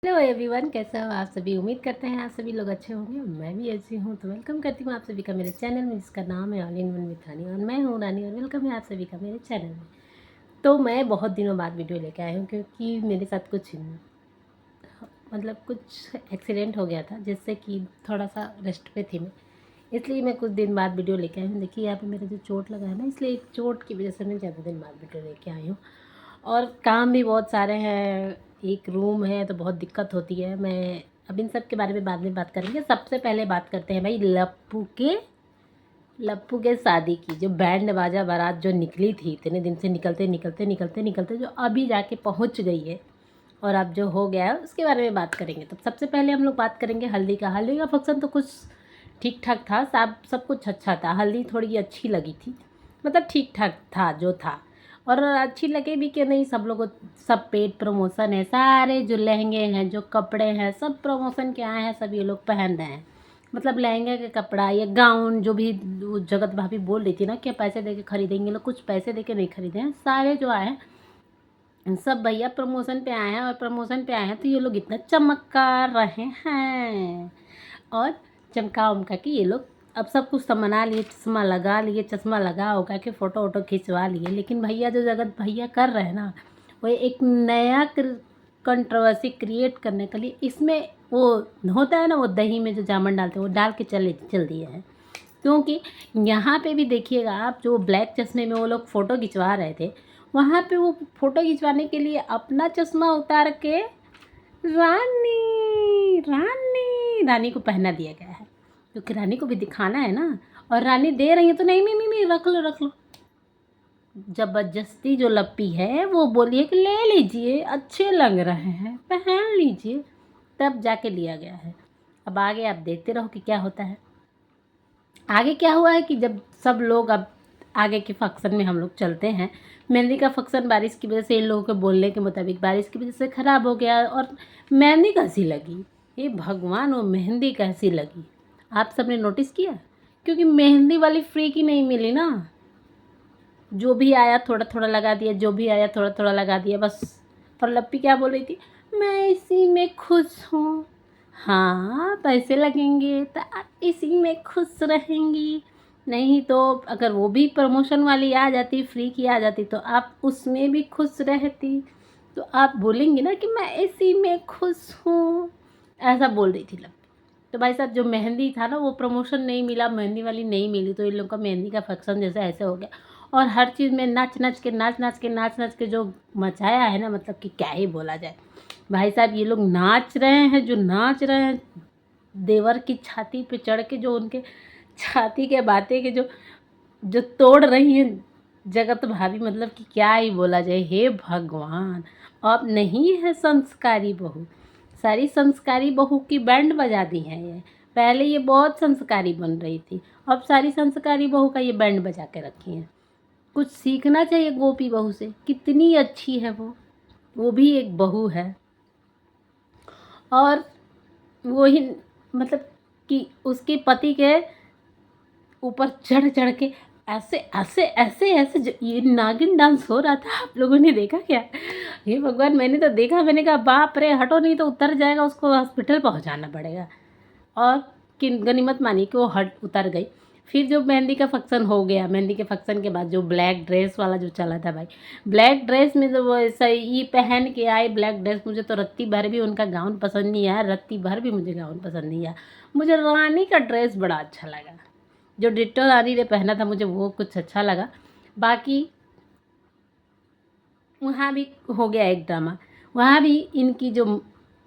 Hello everyone, कैसे हो आप सभी। उम्मीद करते हैं आप सभी लोग अच्छे होंगे। मैं भी ऐसी हूँ। तो वेलकम करती हूँ आप सभी का मेरे चैनल में, जिसका नाम है ऑल इन वन विथ रानी। और मैं हूँ रानी, और वेलकम है आप सभी का मेरे चैनल में। तो मैं बहुत दिनों बाद वीडियो लेके आई हूँ, क्योंकि मेरे साथ कुछ एक्सीडेंट हो गया था, जिससे कि थोड़ा सा रेस्ट पे थी मैं। इसलिए मैं कुछ दिन बाद वीडियो लेके आई हूँ। देखिए यहाँ पे मेरा जो चोट लगा है ना, इसलिए एक चोट की वजह से मैं ज़्यादा दिन बाद वीडियो लेके आई हूँ। और काम भी बहुत सारे हैं, एक रूम है, तो बहुत दिक्कत होती है। मैं अब इन सब के बारे में बाद में बात करेंगे। सबसे पहले बात करते हैं भाई लप्पू के शादी की, जो बैंड बाजा बारात जो निकली थी इतने दिन से, निकलते निकलते निकलते निकलते जो अभी जाके पहुंच गई है, और अब जो हो गया है उसके बारे में बात करेंगे। तो सबसे पहले हम लोग बात करेंगे हल्दी का फंक्शन। तो कुछ ठीक ठाक था, सब कुछ अच्छा था। हल्दी थोड़ी अच्छी लगी थी, मतलब ठीक ठाक था जो था। और अच्छी लगे भी कि नहीं, सब लोगों सब पेड प्रमोशन है, सारे जो लहंगे हैं, जो कपड़े हैं, सब प्रमोशन के आए हैं, सब ये लोग पहन रहे हैं। मतलब लहंगे का कपड़ा या गाउन, जो भी वो जगत भाभी बोल रही थी ना कि पैसे दे के खरीदेंगे लोग, कुछ पैसे दे के नहीं खरीदे हैं। सारे जो आए हैं सब भैया प्रमोशन पे आए हैं, और प्रमोशन पे आए हैं तो ये लोग इतना चमका रहे हैं। और चमका उमका के ये लोग अब सब कुछ समझा लिए, चश्मा लगा लिए, चश्मा लगा होगा के फ़ोटो वोटो खिंचवा लिए। लेकिन भैया जो जगत भैया कर रहे हैं ना, वो एक नया कंट्रोवर्सी क्रिएट करने के लिए, इसमें वो होता है ना, वो दही में जो जामुन डालते हैं वो डाल के चल दिए हैं। क्योंकि यहाँ पे भी देखिएगा आप, जो ब्लैक चश्मे में वो लोग फ़ोटो खिंचवा रहे थे, वहाँ पे वो फ़ोटो खिंचवाने के लिए अपना चश्मा उतार के रानी रानी रानी को पहना दिया गया है, क्योंकि रानी को भी दिखाना है ना। और रानी दे रही है तो नहीं नहीं नहीं नहीं, रख लो रख लो। जबरदस्ती जो लप्पी है वो बोली है कि ले लीजिए, अच्छे लग रहे हैं, पहन लीजिए, तब जाके लिया गया है। अब आगे आप देखते रहो कि क्या होता है। आगे क्या हुआ है कि जब सब लोग, अब आगे के फंक्शन में हम लोग चलते हैं। मेहंदी का फंक्शन बारिश की वजह से, इन लोगों के बोलने के मुताबिक बारिश की वजह से ख़राब हो गया। और मेहंदी कैसी लगी, ये भगवान, वो मेहंदी कैसी लगी आप सबने नोटिस किया? क्योंकि मेहंदी वाली फ्री की नहीं मिली ना। जो भी आया थोड़ा थोड़ा लगा दिया, जो भी आया थोड़ा थोड़ा लगा दिया बस। और लप्पी क्या बोल रही थी, मैं इसी में खुश हूँ। हाँ, पैसे लगेंगे तो आप इसी में खुश रहेंगी। नहीं तो अगर वो भी प्रमोशन वाली आ जाती, फ्री की आ जाती, तो आप उसमें भी खुश रहती। तो आप बोलेंगी ना कि मैं इसी में खुश हूँ, ऐसा बोल रही थी लप्पी। तो भाई साहब, जो मेहंदी था ना, वो प्रमोशन नहीं मिला, मेहंदी वाली नहीं मिली, तो इन लोगों का मेहंदी का फंक्शन जैसे ऐसे हो गया। और हर चीज़ में नाच नाच के जो मचाया है ना, मतलब कि क्या ही बोला जाए। भाई साहब, ये लोग नाच रहे हैं, जो नाच रहे हैं, देवर की छाती पे चढ़ के, जो उनके छाती के बातें के जो जो तोड़ रही हैं जगत भाभी, मतलब कि क्या ही बोला जाए। हे भगवान, अब नहीं है संस्कारी बहू। सारी संस्कारी बहू की बैंड बजा दी है ये। पहले ये बहुत संस्कारी बन रही थी, अब सारी संस्कारी बहू का ये बैंड बजा के रखी है। कुछ सीखना चाहिए गोपी बहू से, कितनी अच्छी है वो भी एक बहू है। और वो ही, मतलब कि उसके पति के ऊपर चढ़ चढ़ के ऐसे ऐसे ऐसे ऐसे ये नागिन डांस हो रहा था, आप लोगों ने देखा क्या? हे भगवान, मैंने तो देखा, मैंने कहा बाप रे, हटो नहीं तो उतर जाएगा, उसको हॉस्पिटल पहुंचाना पड़ेगा। और कि गनीमत मानी कि वो हट उतर गई। फिर जो मेहंदी का फंक्शन हो गया, मेहंदी के फंक्शन के बाद जो ब्लैक ड्रेस वाला जो चला था भाई, ब्लैक ड्रेस में जो वो सही पहन के आई ब्लैक ड्रेस, मुझे तो रत्ती भर भी उनका गाउन पसंद नहीं आया, रत्ती भर भी मुझे गाउन पसंद नहीं आया। मुझे रानी का ड्रेस बड़ा अच्छा लगा, जो डिट्टो रानी ने पहना था, मुझे वो कुछ अच्छा लगा। बाकी वहाँ भी हो गया एक ड्रामा। वहाँ भी इनकी जो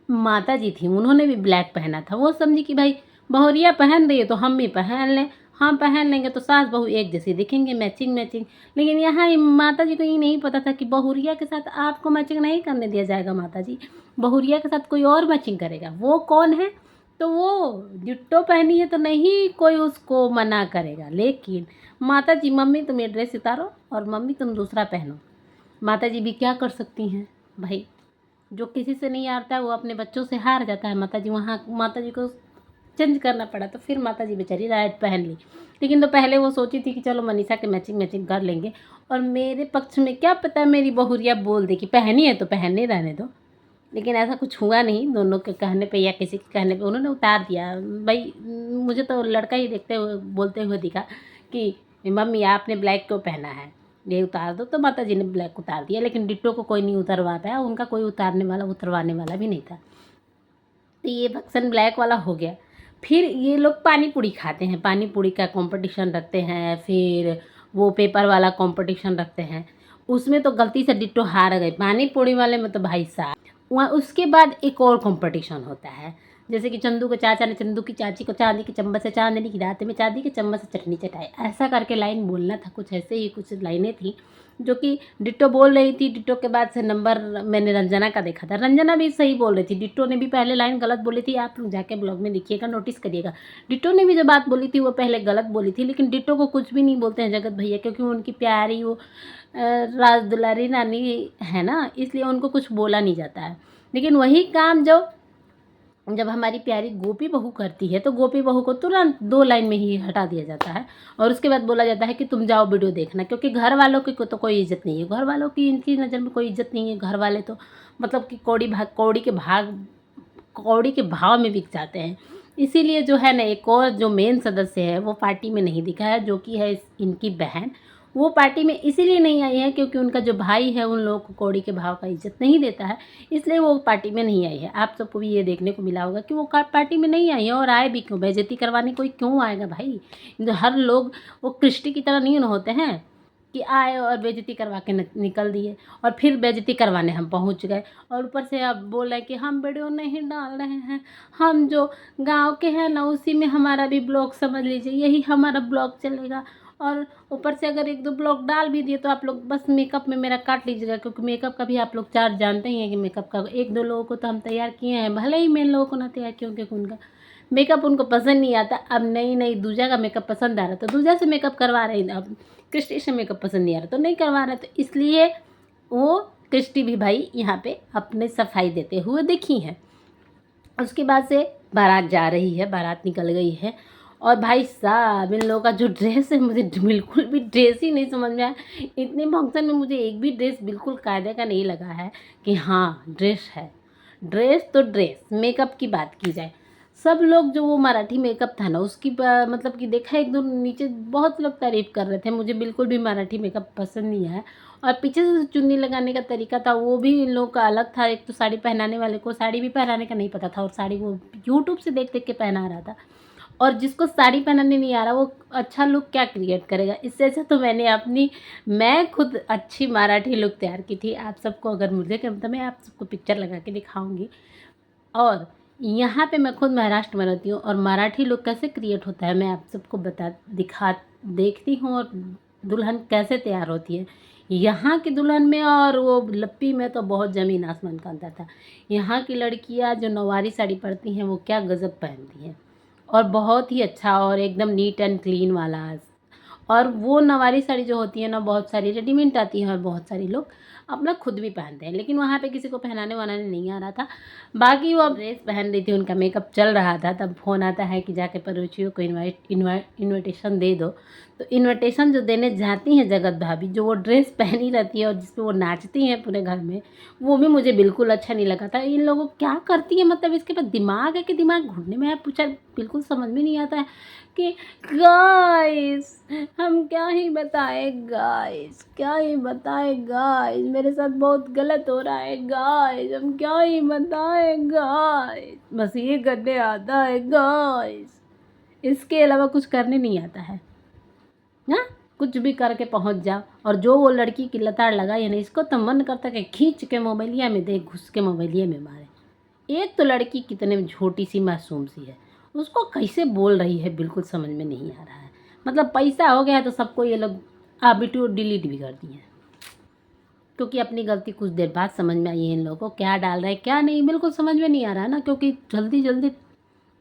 माता जी थी, उन्होंने भी ब्लैक पहना था। वो समझी कि भाई बहुरिया पहन रही है तो हम भी पहन लें, हम पहन लेंगे तो सास बहू एक जैसी दिखेंगे, मैचिंग मैचिंग। लेकिन यहाँ माता जी को ये नहीं पता था कि बहुरिया के साथ आपको मैचिंग नहीं करने दिया जाएगा। माता जी, बहुरिया के साथ कोई और मैचिंग करेगा। वो कौन है? तो वो डिट्टो पहनी है तो नहीं कोई उसको मना करेगा। लेकिन माता जी, मम्मी तुम ये ड्रेस उतारो और मम्मी तुम दूसरा पहनो। माता जी भी क्या कर सकती हैं भाई, जो किसी से नहीं हारता है वो अपने बच्चों से हार जाता है। माता जी, वहाँ माता जी को चेंज करना पड़ा, तो फिर माता जी बेचारी राइट पहन ली। लेकिन तो पहले वो सोची थी कि चलो मनीषा के मैचिंग मैचिंग कर लेंगे। और मेरे पक्ष में क्या पता, मेरी बहुरिया बोल दे कि पहनी है तो पहनने रहने दो, लेकिन ऐसा कुछ हुआ नहीं। दोनों के कहने पे या किसी के कहने पे उन्होंने उतार दिया। भाई मुझे तो लड़का ही देखते हुए बोलते हुए दिखा कि मम्मी आपने ब्लैक क्यों पहना है, ये उतार दो। तो माता जी ने ब्लैक उतार दिया, लेकिन डिट्टो को कोई नहीं उतरवा पाया, उनका कोई उतरवाने वाला भी नहीं था। तो ये भक्सन ब्लैक वाला हो गया। फिर ये लोग पानी पूरी खाते हैं, पानी पूरी का कंपटीशन रखते हैं, फिर वो पेपर वाला कंपटीशन रखते हैं। उसमें तो गलती से डिट्टो हार गए पानी पूरी वाले में, तो भाई साहब वहाँ उसके बाद एक और कंपटीशन होता है। जैसे कि चंदू के चाचा ने चंदू की चाची को चांदी के चम्मच से चांदनी की रात में चांदी के चम्मच से चटनी चटाई, ऐसा करके लाइन बोलना था। कुछ ऐसे ही कुछ लाइनें थी जो कि डिट्टो बोल रही थी। डिट्टो के बाद से नंबर मैंने रंजना का देखा था, रंजना भी सही बोल रही थी। डिट्टो ने भी पहले लाइन गलत बोली थी, आप लोग जाके ब्लॉग में देखिएगा, नोटिस करिएगा। डिट्टो ने भी जो बात बोली थी वो पहले गलत बोली थी, लेकिन डिट्टो को कुछ भी नहीं बोलते हैं जगत भैया, क्योंकि उनकी प्यारी वो राज दुलारी नानी है ना, इसलिए उनको कुछ बोला नहीं जाता है। लेकिन वही काम जब हमारी प्यारी गोपी बहू करती है, तो गोपी बहू को तुरंत 2 लाइन में ही हटा दिया जाता है, और उसके बाद बोला जाता है कि तुम जाओ वीडियो देखना, क्योंकि घर वालों की को तो कोई इज्जत नहीं है। घर वालों की इनकी नज़र में कोई इज्जत नहीं है। घर वाले तो मतलब कि कौड़ी के भाव में बिक जाते हैं। इसीलिए जो है ना, एक और जो मेन सदस्य है वो पार्टी में नहीं दिखा है, जो कि है इनकी बहन। वो पार्टी में इसीलिए नहीं आई है क्योंकि उनका जो भाई है उन लोगों को कौड़ी के भाव का इज्जत नहीं देता है, इसलिए वो पार्टी में नहीं आई है। आप सबको भी ये देखने को मिला होगा कि वो पार्टी में नहीं आई है। और आए भी क्यों, बेइज्जती करवाने कोई क्यों आएगा भाई। हर लोग वो कृष्टि की तरह नहीं होते हैं कि आए और बेइज्जती करवा के निकल दिए, और फिर बेइज्जती करवाने हम पहुंच गए। और ऊपर से अब बोल रहे हैं कि हम वीडियो नहीं डाल रहे हैं, हम जो गांव के हैं ना उसी में हमारा भी ब्लॉग समझ लीजिए, यही हमारा ब्लॉग चलेगा। और ऊपर से अगर 1-2 ब्लॉग डाल भी दिए तो आप लोग बस मेकअप में मेरा काट लीजिएगा, क्योंकि मेकअप का भी आप लोग चार्ज जानते ही हैं कि मेकअप का 1-2 लोगों को तो हम तैयार किए हैं, भले ही मेन लोगों को ना तैयार किए, क्योंकि उनका मेकअप उनको पसंद नहीं आता। अब नई दूजा का मेकअप पसंद आ रहा तो दूजा से मेकअप करवा रहे हैं, अब कृष्टि से मेकअप पसंद नहीं आ रहा तो नहीं करवा रहे। तो इसलिए वो कृष्टि भी भाई यहाँ पे अपने सफाई देते हुए दिखी हैं। उसके बाद से बारात जा रही है, बारात निकल गई है, और भाई साहब इन लोगों का जो ड्रेस है, मुझे बिल्कुल भी ड्रेस ही नहीं समझ में आया। इतने फंक्शन में मुझे एक भी ड्रेस बिल्कुल कायदे का नहीं लगा है कि हाँ ड्रेस है। ड्रेस तो ड्रेस, मेकअप की बात की जाए, सब लोग जो वो मराठी मेकअप था ना उसकी मतलब कि देखा एक दो नीचे बहुत लोग तारीफ़ कर रहे थे, मुझे बिल्कुल भी मराठी मेकअप पसंद नहीं आया। और पीछे से चुन्नी लगाने का तरीका था वो भी इन लोगों का अलग था। एक तो साड़ी पहनाने वाले को साड़ी भी पहनाने का नहीं पता था, और साड़ी वो यूट्यूब से देख देख के पहना रहा था, और जिसको साड़ी पहनाने नहीं आ रहा वो अच्छा लुक क्या क्रिएट करेगा। इससे अच्छा तो मैं खुद अच्छी मराठी लुक तैयार की थी। आप सबको अगर मुझे तो मैं आप सबको पिक्चर लगा के दिखाऊंगी। और यहाँ पे मैं खुद महाराष्ट्र में रहती हूँ, और मराठी लुक कैसे क्रिएट होता है मैं आप सबको देखती हूँ, और दुल्हन कैसे तैयार होती है यहाँ की दुल्हन में और वो लप्पी में तो बहुत ज़मीन आसमान का अंतर था। यहाँ की लड़कियाँ जो नौवारी साड़ी पहनती हैं वो क्या गज़ब पहनती हैं, और बहुत ही अच्छा और एकदम नीट एंड क्लीन वाला। और वो नवारी साड़ी जो होती है ना, बहुत सारी रेडीमेड आती हैं और बहुत सारे लोग अपना खुद भी पहनते हैं, लेकिन वहाँ पे किसी को पहनाने वनाने नहीं आ रहा था। बाकी वो ड्रेस पहन रही थी, उनका मेकअप चल रहा था, तब फ़ोन आता है कि जाके पड़ोसियों को इनविटेशन दे दो। तो इनविटेशन जो देने जाती हैं जगत भाभी, जो वो ड्रेस पहनी रहती है और जिसपे वो नाचती हैं पूरे घर में, वो भी मुझे बिल्कुल अच्छा नहीं लगा था। इन लोगों को क्या करती है, मतलब इसके पास दिमाग है कि दिमाग घुटने में है, पूछा बिल्कुल समझ में नहीं आता है कि गाइस हम क्या ही बताएं, गाइस क्या ही बताएं, गाइस मेरे साथ बहुत गलत हो रहा है, गाइस हम क्या ही बताएं, गाइस बस ये करने आता है, गाइस इसके अलावा कुछ करने नहीं आता है ना। कुछ भी करके पहुंच जाओ। और जो वो लड़की की लताड़ लगाई है ना, इसको तो मन करता कि खींच के मोबाइलिया में दे, घुस के मोबाइलिया में मारे। एक तो लड़की कितने छोटी सी मासूम सी है, उसको कैसे बोल रही है बिल्कुल समझ में नहीं आ रहा है। मतलब पैसा हो गया है तो सबको ये लोग वीडियो डिलीट भी कर दिए हैं, क्योंकि अपनी गलती कुछ देर बाद समझ में आई है। इन लोगों को क्या डाल रहा है क्या नहीं बिल्कुल समझ में नहीं आ रहा है ना, क्योंकि जल्दी जल्दी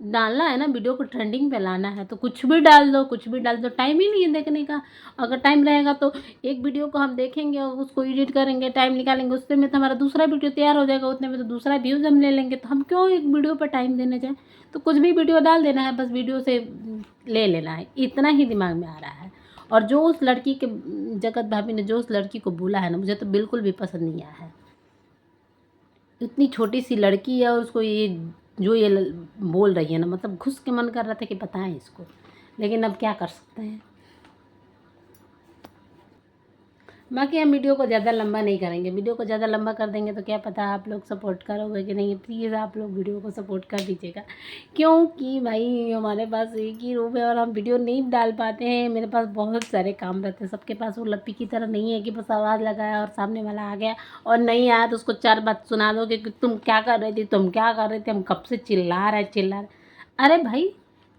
डालना है ना, वीडियो को ट्रेंडिंग पे लाना है, तो कुछ भी डाल दो, कुछ भी डाल दो। टाइम ही नहीं है देखने का। अगर टाइम रहेगा तो एक वीडियो को हम देखेंगे और उसको एडिट करेंगे, टाइम निकालेंगे, उससे में तो हमारा दूसरा वीडियो तैयार हो जाएगा, उतने में तो दूसरा व्यूज़ हम ले लेंगे। तो हम क्यों एक वीडियो पर टाइम देने जाएँ। तो कुछ भी वीडियो डाल देना है, बस वीडियो से ले लेना है, इतना ही दिमाग में आ रहा है। और जो उस लड़की के जगत भाभी ने जो उस लड़की को बोला है ना, मुझे तो बिल्कुल भी पसंद नहीं आया है। इतनी छोटी सी लड़की है और उसको ये जो ये बोल रही है ना, मतलब घुस के मन कर रहा था कि बताएं इसको, लेकिन अब क्या कर सकते हैं। बाकी हम वीडियो को ज़्यादा लंबा नहीं करेंगे, वीडियो को ज़्यादा लंबा कर देंगे तो क्या पता आप लोग सपोर्ट करोगे कि नहीं। प्लीज़ आप लोग वीडियो को सपोर्ट कर दीजिएगा, क्योंकि भाई हमारे पास एक ही रूम है और हम वीडियो नहीं डाल पाते हैं। मेरे पास बहुत सारे काम रहते हैं, सबके पास वो लप्पी की तरह नहीं है कि बस आवाज़ लगाया और सामने वाला आ गया, और नहीं आया तो उसको 4 बात सुना दो कि तुम क्या कर रही थी, तुम क्या कर रहे थे, हम कब से चिल्ला रहे। अरे भाई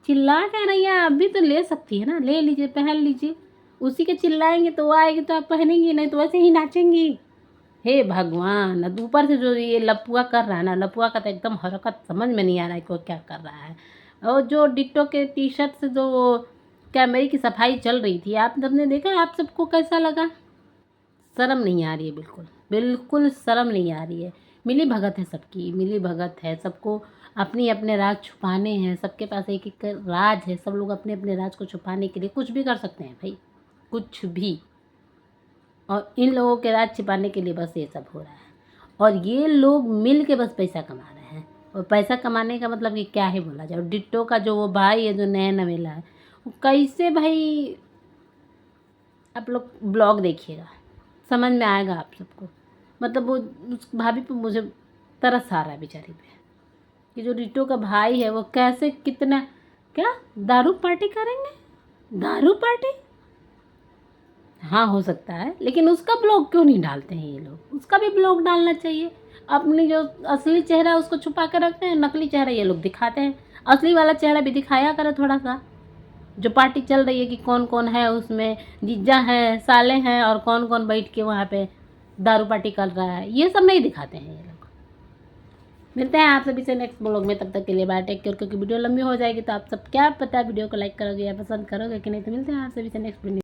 चिल्ला क्या रही है, आप भी तो ले सकती है ना, ले लीजिए, पहन लीजिए। उसी के चिल्लाएंगे तो वो आएगी तो आप पहनेंगी, नहीं तो वैसे ही नाचेंगी। हे भगवान, अब ऊपर से जो ये लपुआ कर रहा है ना, लपुआ का तो एकदम हरकत समझ में नहीं आ रहा है कि वो क्या कर रहा है। और जो डिट्टो के टी शर्ट से जो कैमरे की सफाई चल रही थी, आप सबने देखा, आप सबको कैसा लगा। शर्म नहीं आ रही है, बिल्कुल बिल्कुल शर्म नहीं आ रही है। मिली भगत है सबकी, मिली भगत है, सबको अपनी अपने राज छुपाने हैं, सबके पास एक एक राज है, सब लोग अपने अपने राज को छुपाने के लिए कुछ भी कर सकते हैं भाई, कुछ भी। और इन लोगों के राज छिपाने के लिए बस ये सब हो रहा है, और ये लोग मिल के बस पैसा कमा रहे हैं। और पैसा कमाने का मतलब कि क्या है बोला जाए। डिट्टो का जो वो भाई है, जो नया नवेला है, वो कैसे भाई, आप लोग ब्लॉग देखिएगा समझ में आएगा आप सबको। मतलब वो उस भाभी पे मुझे तरस आ रहा है बेचारी पे, कि जो डिट्टो का भाई है वो कैसे, कितना, क्या दारू पार्टी करेंगे, दारू पार्टी। हाँ हो सकता है, लेकिन उसका ब्लॉग क्यों नहीं डालते हैं ये लोग, उसका भी ब्लॉग डालना चाहिए। अपनी जो असली चेहरा है उसको छुपा कर रखते हैं, नकली चेहरा ये लोग दिखाते हैं। असली वाला चेहरा भी दिखाया करो थोड़ा सा। जो पार्टी चल रही है कि कौन कौन है उसमें, जीजा हैं, साले हैं, और कौन कौन बैठ के वहाँ पे दारू पार्टी कर रहा है, ये सब नहीं दिखाते हैं ये लोग। मिलते हैं आप सभी से नेक्स्ट ब्लॉग में, तब तक के लिए बाय, टेक केयर। क्योंकि वीडियो लंबी हो जाएगी तो आप सब क्या पता वीडियो को लाइक करोगे या पसंद करोगे कि नहीं। तो मिलते हैं आप सभी से नेक्स्ट वीडियो।